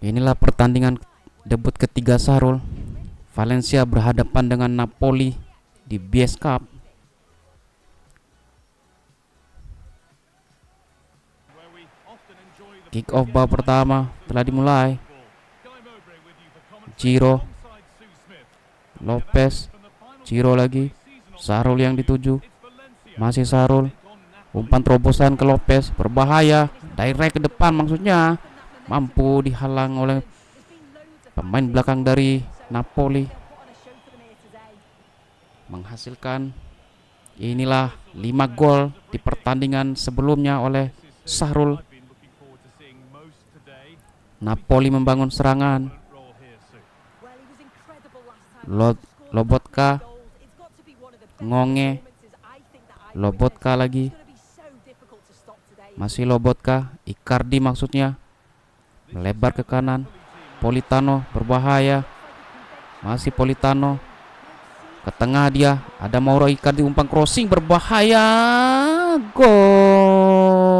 Inilah pertandingan debut ketiga Sahrul. Valencia berhadapan dengan Napoli di BS Cup. Kick off babak pertama telah dimulai. Ciro, Lopez, Ciro lagi. Sahrul yang dituju. Masih Sahrul. Umpan terobosan ke Lopez, berbahaya. Direct ke depan maksudnya. Mampu dihalang oleh pemain belakang dari Napoli. Menghasilkan inilah 5 gol di pertandingan sebelumnya oleh Sahrul. Napoli membangun serangan. Lobotka, Ngonge, Lobotka lagi. Masih Lobotka, Icardi maksudnya. Melebar ke kanan. Politano berbahaya. Masih Politano. Ke tengah dia, ada Mauro Icardi, umpan crossing berbahaya. Gol.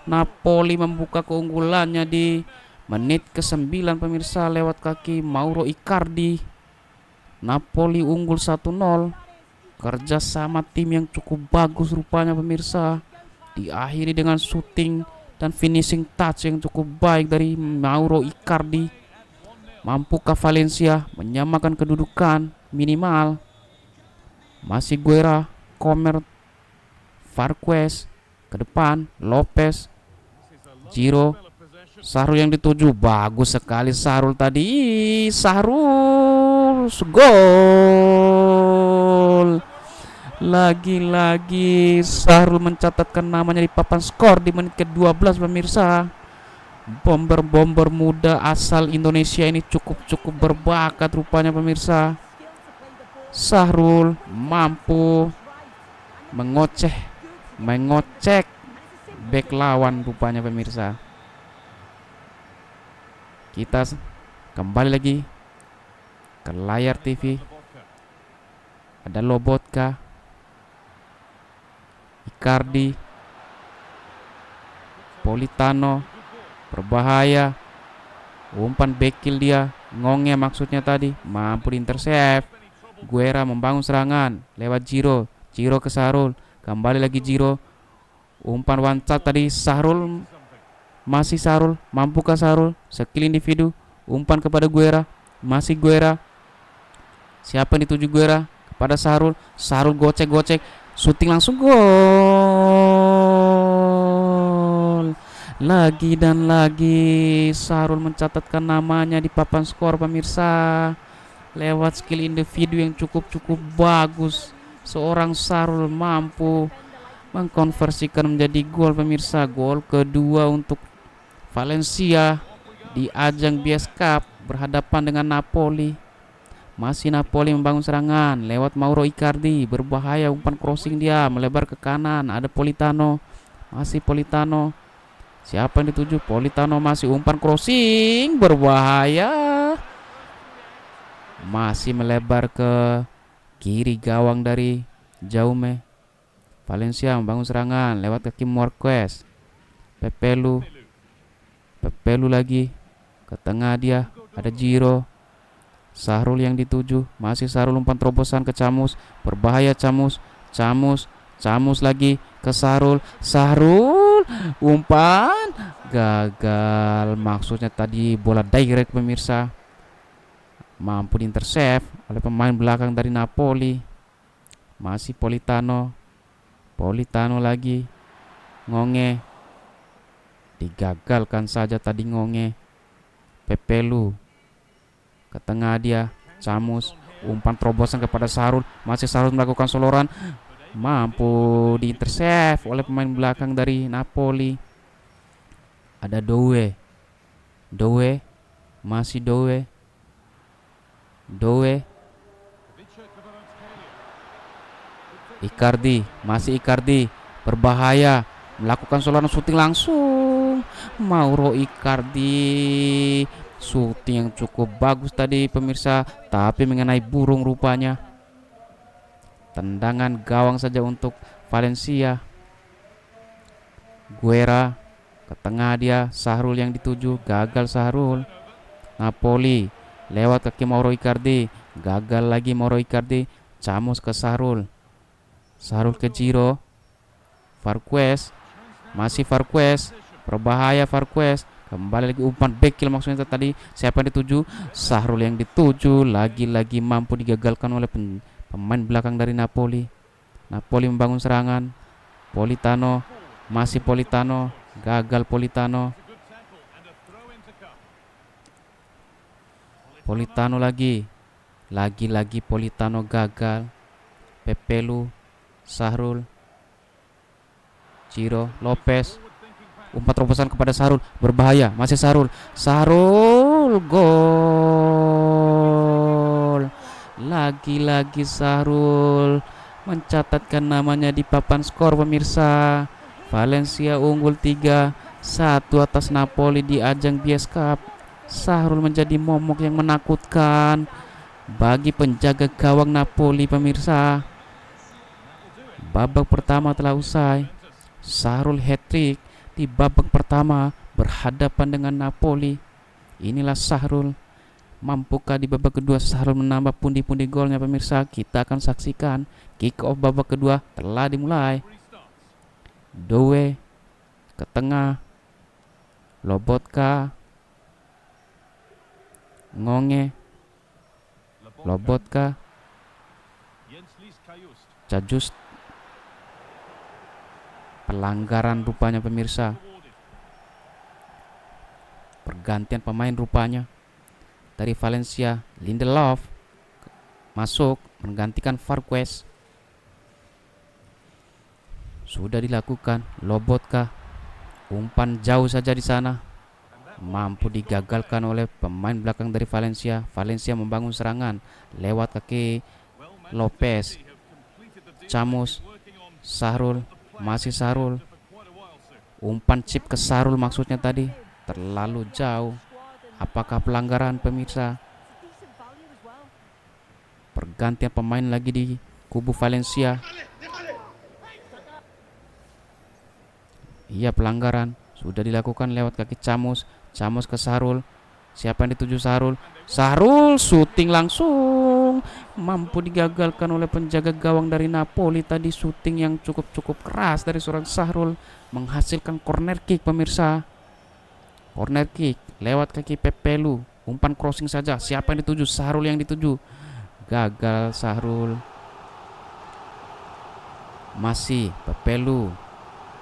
Napoli membuka keunggulannya di menit ke-9 pemirsa lewat kaki Mauro Icardi. Napoli unggul 1-0. Kerja sama tim yang cukup bagus rupanya pemirsa. Diakhiri dengan shooting dan finishing touch yang cukup baik dari Mauro Icardi. Mampukah Valencia menyamakan kedudukan minimal? Masih Guerra, Comer, Varquez ke depan, Lopez, Ciro, Sahrul yang dituju. Bagus sekali Sahrul tadi. Sahrul, gol. Lagi-lagi Sahrul mencatatkan namanya di papan skor di menit ke-12 pemirsa. Bomber-bomber muda asal Indonesia ini cukup berbakat rupanya pemirsa. Sahrul mampu mengocek back lawan rupanya pemirsa. Kita kembali lagi ke layar TV. Ada Lobotka, Icardi, Politano, berbahaya. Umpan bekil dia, Ngonge maksudnya tadi, mampu diintercept. Guerra membangun serangan lewat Ciro, Ciro ke Sahrul, kembali lagi Ciro. Umpan one shot tadi Sahrul, masih Sahrul, mampukah Sahrul? Skill individu, umpan kepada Guerra, masih Guerra. Siapa yang dituju Guerra? Kepada Sahrul, Sahrul gocek, shooting langsung gol. Lagi dan lagi Sahrul mencatatkan namanya di papan skor pemirsa lewat skill individu yang cukup bagus. Seorang Sahrul mampu mengkonversikan menjadi gol pemirsa. Gol kedua untuk Valencia di ajang BS Cup berhadapan dengan Napoli. Masih Napoli membangun serangan lewat Mauro Icardi, berbahaya, umpan crossing dia melebar ke kanan. Ada Politano, masih Politano. Siapa yang dituju? Politano, masih umpan crossing berbahaya. Masih melebar ke kiri gawang dari Jaume. Valencia membangun serangan lewat kaki Marquez. Pepelu lagi. Ke tengah dia, ada Ciro. Sahrul yang dituju, masih Sahrul, umpan terobosan ke Camus, berbahaya Camus lagi ke Sahrul, umpan gagal, maksudnya tadi bola direct pemirsa, mampu diintercept oleh pemain belakang dari Napoli. Masih Politano lagi, Ngonge, digagalkan saja tadi Ngonge. Pepelu ke tengah dia, Camus, umpan terobosan kepada Sahrul, masih Sahrul melakukan soloran, mampu diintercept oleh pemain belakang dari Napoli. Ada Doe, masih Doe, Icardi, masih Icardi, berbahaya, melakukan soloran, shooting langsung. Mauro Icardi, shooting yang cukup bagus tadi pemirsa, tapi mengenai burung rupanya. Tendangan gawang saja untuk Valencia. Guerra, Ke tengah dia, Sahrul yang dituju, gagal Sahrul. Napoli lewat kaki Mauro Icardi, gagal lagi Mauro Icardi. Camus ke Sahrul, Sahrul ke Giro, Farquez, masih Farquez, berbahaya Farquez. Kembali lagi umpan bekil maksudnya tadi. Siapa yang dituju? Sahrul yang dituju. Lagi-lagi mampu digagalkan oleh pemain belakang dari Napoli. Napoli membangun serangan. Politano, masih Politano, gagal Politano. Politano lagi. Lagi-lagi Politano gagal. Pepelu, Sahrul, Ciro, Lopez. Umpan terobosan kepada Sahrul, berbahaya, masih Sahrul. Sahrul, gol. Lagi-lagi Sahrul mencatatkan namanya di papan skor pemirsa. Valencia unggul 3-1 atas Napoli di ajang BS Cup. Sahrul menjadi momok yang menakutkan bagi penjaga gawang Napoli pemirsa. Babak pertama telah usai. Sahrul hat-trick di babak pertama berhadapan dengan Napoli. Inilah Sahrul. Mampukah di babak kedua Sahrul menambah pundi-pundi golnya pemirsa? Kita akan saksikan. Kick off babak kedua telah dimulai. Doe ke tengah, Lobotka, Ngonge, Lobotka, Cajus. Pelanggaran rupanya pemirsa. Pergantian pemain rupanya. Dari Valencia, Lindelof masuk menggantikan Farquez. Sudah dilakukan. Lobotka, umpan jauh saja di sana, mampu digagalkan oleh pemain belakang dari Valencia. Valencia membangun serangan lewat kaki Lopez. Camus, Sahrul, masih Sahrul. Umpan chip ke Sahrul maksudnya tadi, terlalu jauh. Apakah pelanggaran pemirsa? Pergantian pemain lagi di kubu Valencia. Iya, pelanggaran sudah dilakukan lewat kaki Camus. Camus ke Sahrul. Siapa yang dituju? Sahrul. Sahrul syuting langsung, mampu digagalkan oleh penjaga gawang dari Napoli tadi. Syuting yang cukup keras dari seorang Sahrul menghasilkan corner kick pemirsa. Corner kick lewat kaki Pepelu. Umpan crossing saja. Siapa yang dituju? Sahrul yang dituju. Gagal Sahrul. Masih Pepelu.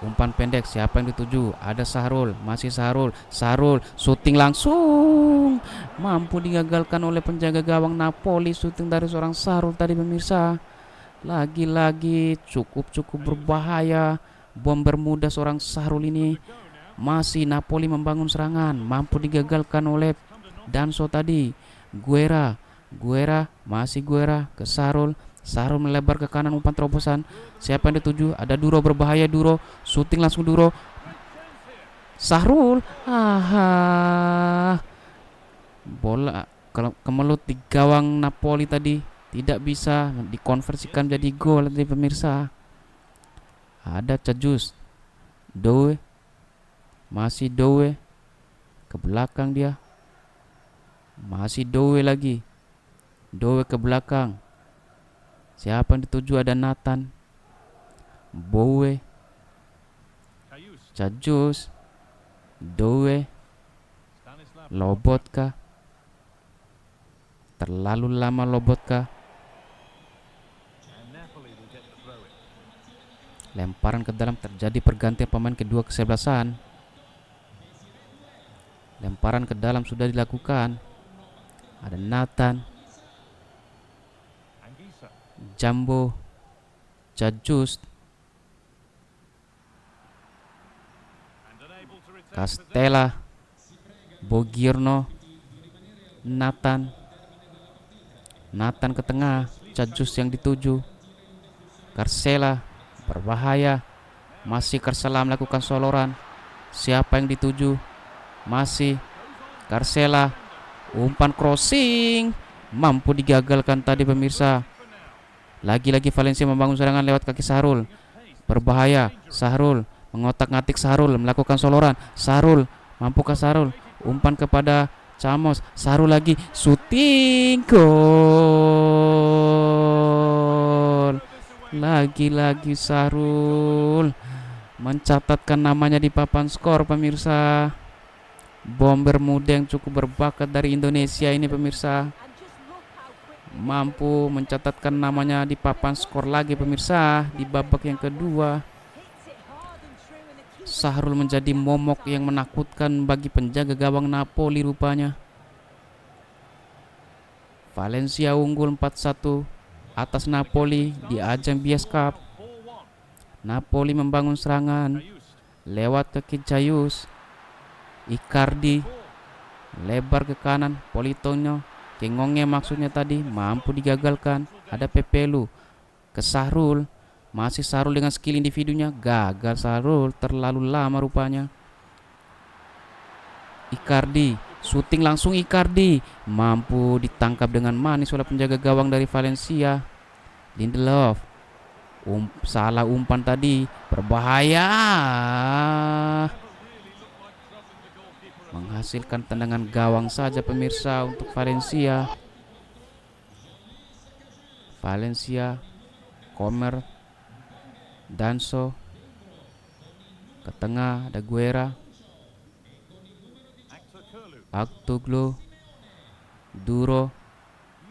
Umpan pendek. Siapa yang dituju? Ada Sahrul. Masih Sahrul. Sahrul syuting langsung, mampu digagalkan oleh penjaga gawang Napoli. Syuting dari seorang Sahrul tadi pemirsa. Lagi-lagi cukup berbahaya. Bom bermuda seorang Sahrul ini. Masih Napoli membangun serangan, mampu digagalkan oleh Danso tadi. Guerra, masih Guerra ke Sahrul. Sahrul melebar ke kanan, umpan terobosan. Siapa yang dituju? Ada Duro, berbahaya Duro. Syuting langsung Duro. Sahrul, bola kemelut di gawang Napoli tadi, tidak bisa dikonversikan jadi gol tadi pemirsa. Ada Cajus, Doe, masih Doe ke belakang dia. Masih Doe lagi. Doe ke belakang. Siapa yang dituju? Ada Nathan, Bowe, Cajus, Doe, Lobotka. Terlalu lama Lobotka. Lemparan ke dalam, terjadi pergantian pemain kedua kesebelasan. Lemparan ke dalam sudah dilakukan. Ada Nathan, Jambo, Cajus, Castella, Bogirno, Nathan ke tengah. Cajus yang dituju. Carcela, berbahaya. Masih Carcela melakukan soloran. Siapa yang dituju? Masih Carcela. Umpan crossing, mampu digagalkan tadi pemirsa. Lagi-lagi Valencia membangun serangan lewat kaki Sahrul. Berbahaya Sahrul. Mengotak-ngatik Sahrul, melakukan soloran. Sahrul, mampukah Sahrul? Umpan kepada Camos. Sahrul lagi, syuting, gol. Lagi-lagi Sahrul mencatatkan namanya di papan skor, pemirsa. Bomber muda yang cukup berbakat dari Indonesia ini, pemirsa, mampu mencatatkan namanya di papan skor lagi, pemirsa, di babak yang kedua. Sahrul menjadi momok yang menakutkan bagi penjaga gawang Napoli rupanya. Valencia unggul 4-1 atas Napoli di ajang Bias Cup. Napoli membangun serangan lewat ke Kijayus. Icardi lebar ke kanan, Politono, Kengonge maksudnya tadi, mampu digagalkan. Ada Pepelu ke Sahrul. Masih Sahrul dengan skill individunya, gagal Sahrul, terlalu lama rupanya. Icardi, syuting langsung Icardi, mampu ditangkap dengan manis oleh penjaga gawang dari Valencia. Lindelof, salah umpan tadi, berbahaya. Menghasilkan tendangan gawang saja, pemirsa, untuk Valencia. Komer, Danso ke tengah, ada Guerra, Aktuglu, Duro,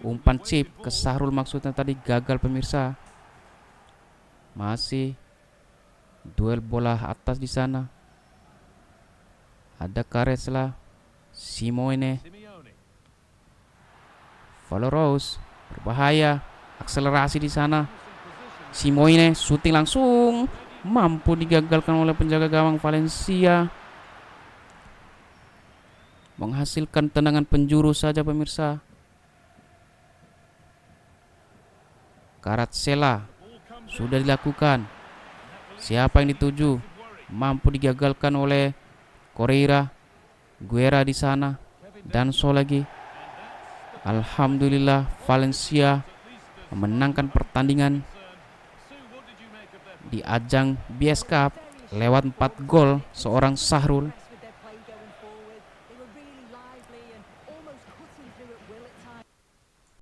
umpan chip ke Sahrul maksudnya tadi, gagal, pemirsa. Masih duel bola atas di sana. Ada Karesla, Simone, Valorous, berbahaya, akselerasi di sana. Simone syuting langsung, mampu digagalkan oleh penjaga gawang Valencia. Menghasilkan tendangan penjuru saja, pemirsa. Karatsela sudah dilakukan. Siapa yang dituju? Mampu digagalkan oleh Correira. Guerra di sana, Danso lagi. Alhamdulillah Valencia memenangkan pertandingan di ajang Bias Cup lewat 4 gol seorang Sahrul.